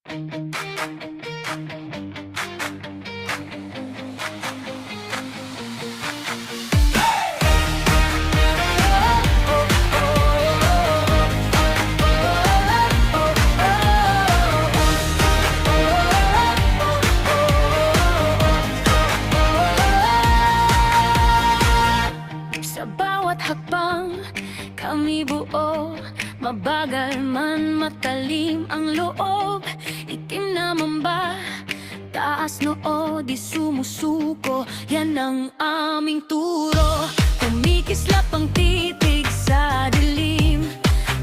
Sa bawat hakbang, kami buo. Mabagal man matalim ang loob. Itim naman ba, taas noo, di sumusuko. Yan ang aming turo. Kumikislap ang titig sa dilim,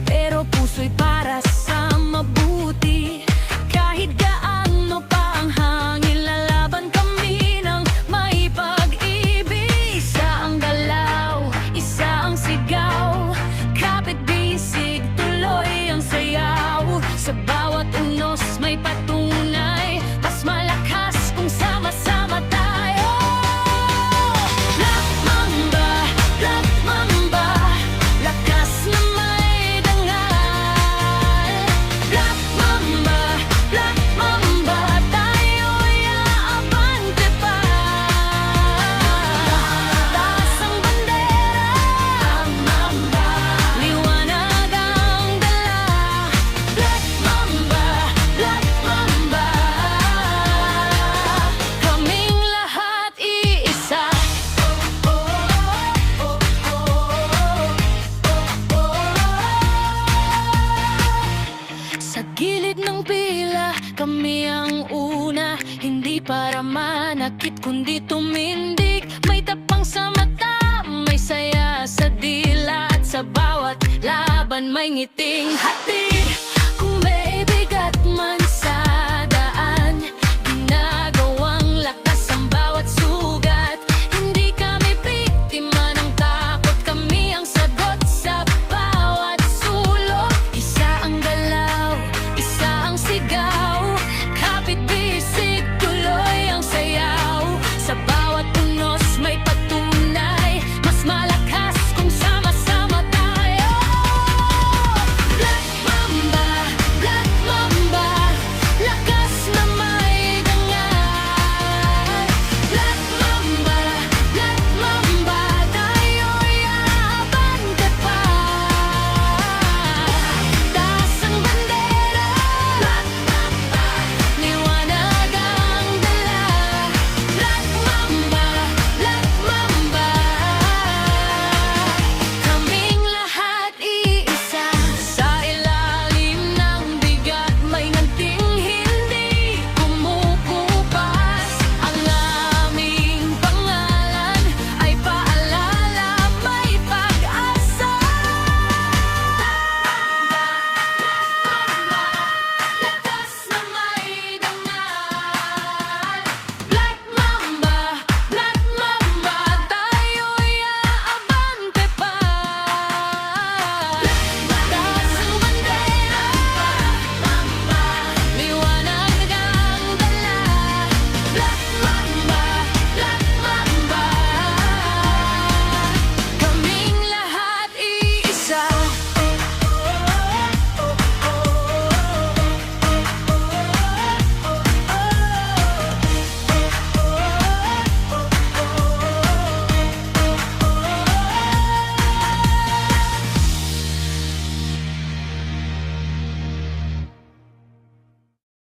pero puso'y para sa mabuti. Kahit gaano pa ang hangin, lalaban kami ng may pag-ibig. Isa ang galaw, isa ang sigaw, kapit bisig, tuloy ang sayaw. Sa bawat unos may patunay, mas malakas kung sama-sama tayo. Black Mamba, lakas na may dangal. Black Mamba, tayo'y aabante pa. Taas ang bandera, liwanag ang dala. Black Mamba, kaming lahat iisa. Sa gilid ng pila, kami ang una. Hindi para manakit, kundi tumindig. May tapang sa mata, may saya sa dila. At sa bawat laban may ngiting hatid.